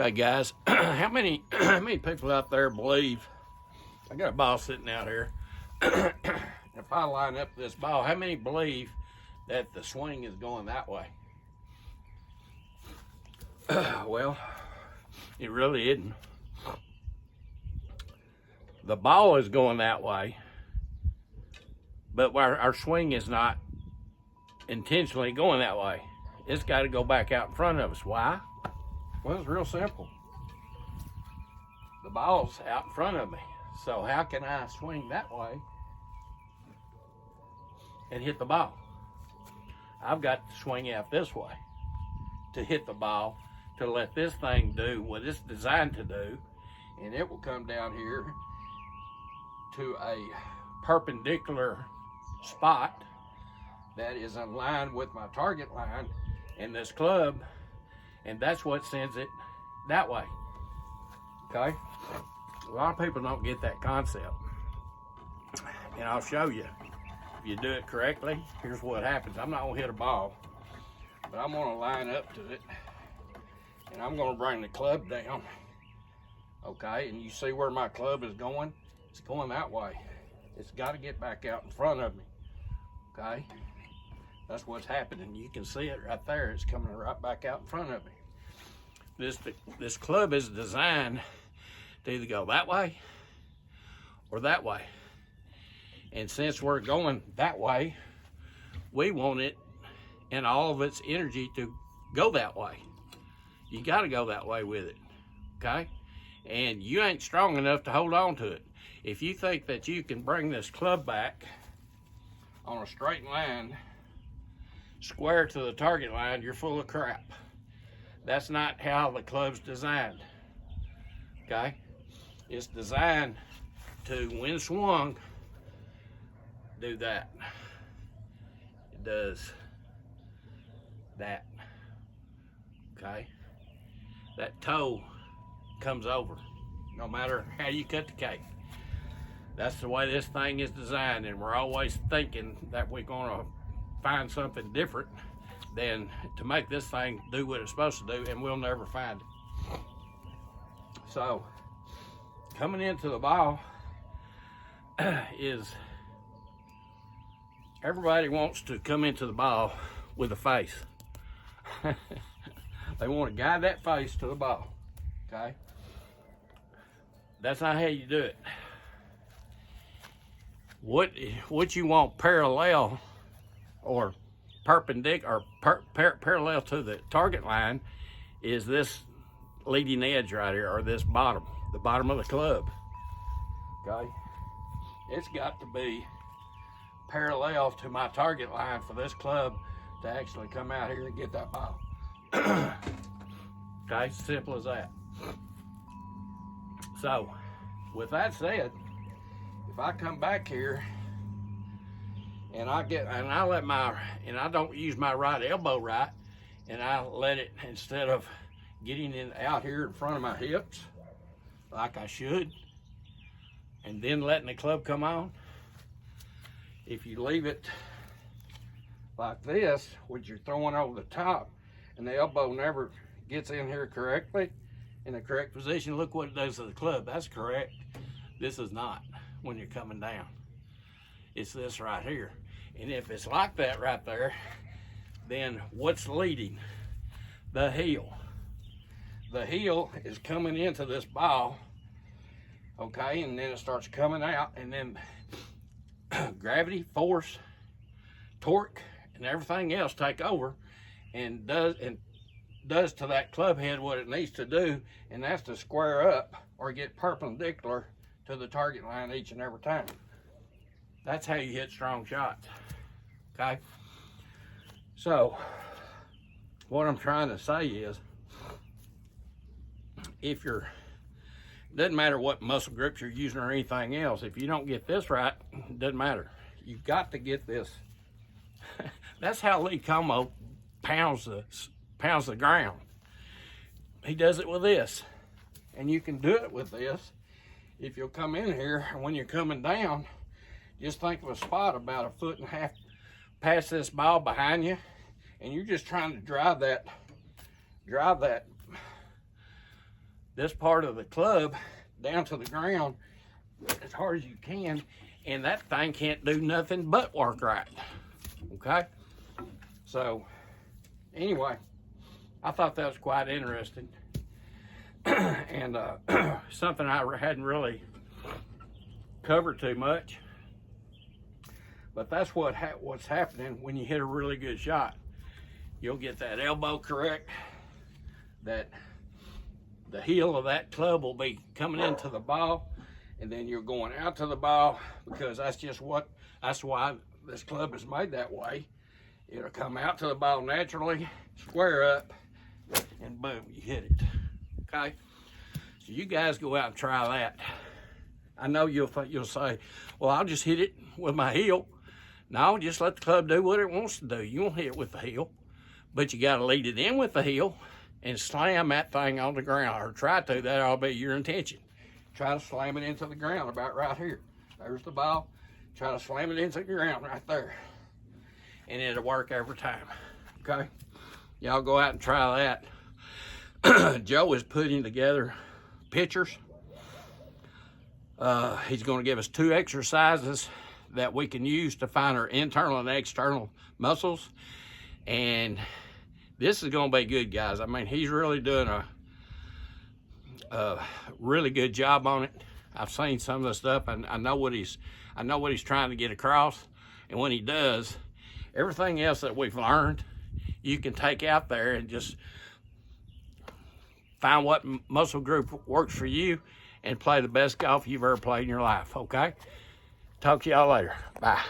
Okay, guys, how many people out there believe? I got a ball sitting out here. If I line up this ball, how many believe that the swing is going that way? Well, it really isn't. The ball is going that way, but our swing is not intentionally going that way. It's got to go back out in front of us. Why? Well, it's real simple. The ball's out in front of me. So how can I swing that way and hit the ball? I've got to swing out this way to hit the ball, to let this thing do what it's designed to do, and it will come down here to a perpendicular spot that is in line with my target line in this club, and that's what sends it that way. Okay? A lot of people don't get that concept, and I'll show you. If you do it correctly, here's what happens. I'm not gonna hit a ball, but I'm gonna line up to it, and I'm gonna bring the club down. Okay, and you see where my club is going? It's going that way. It's got to get back out in front of me. Okay, that's what's happening. You can see it right there. It's coming right back out in front of me. This club is designed to either go that way or that way. And since we're going that way, we want it and all of its energy to go that way. You got to go that way with it. Okay, and you ain't strong enough to hold on to it. If you think that you can bring this club back on a straight line, square to the target line, you're full of crap. That's not how the club's designed. Okay? It's designed to, when swung, do that. It does that. Okay? That toe comes over, no matter how you cut the cake. That's the way this thing is designed, and we're always thinking that we're gonna find something different than to make this thing do what it's supposed to do, and we'll never find it. So, coming into the ball is, everybody wants to come into the ball with a face. They want to guide that face to the ball, okay? That's not how you do it. What you want parallel or perpendicular or parallel to the target line is this leading edge right here, or this bottom, the bottom of the club. Okay, it's got to be parallel to my target line for this club to actually come out here and get that ball. Okay, simple as that. So, with that said, if I come back here and I don't use my right elbow right, and I let it, instead of getting it out here in front of my hips like I should, and then letting the club come on, if you leave it like this, which you're throwing over the top, and the elbow never gets in here correctly, in the correct position, look what it does to the club. That's correct. This is not when you're coming down. It's this right here. And if it's like that right there, then what's leading? The heel. The heel is coming into this ball, okay, and then it starts coming out, and then gravity, force, torque, and everything else take over and does to that club head what it needs to do, and that's to square up or get perpendicular to the target line each and every time. That's how you hit strong shots. Okay? So, what I'm trying to say is, doesn't matter what muscle grips you're using or anything else, if you don't get this right, it doesn't matter. You've got to get this. That's how Lee Como pounds the ground. He does it with this, and you can do it with this. If you'll come in here, and when you're coming down, just think of a spot about 1.5 feet past this ball behind you, and you're just trying to drive that this part of the club down to the ground as hard as you can, and that thing can't do nothing but work right. Okay? So, anyway, I thought that was quite interesting. And something I hadn't really covered too much. But that's what's happening when you hit a really good shot. You'll get that elbow correct, that the heel of that club will be coming into the ball, and then you're going out to the ball, because that's why this club is made that way. It'll come out to the ball naturally, square up, and boom, you hit it. Okay? So you guys go out and try that. I know you'll say, well, I'll just hit it with my heel. No, just let the club do what it wants to do. You won't hit it with the heel, but you got to lead it in with the heel and slam that thing on the ground, or try to. That'll be your intention. Try to slam it into the ground about right here. There's the ball. Try to slam it into the ground right there, and it'll work every time. Okay? Y'all go out and try that. Joe is putting together pictures. He's going to give us 2 exercises that we can use to find our internal and external muscles. And this is going to be good, guys. I mean, he's really doing a really good job on it. I've seen some of the stuff, and I know what he's trying to get across. And when he does, everything else that we've learned, you can take out there and just find what muscle group works for you and play the best golf you've ever played in your life, okay? Talk to y'all later. Bye.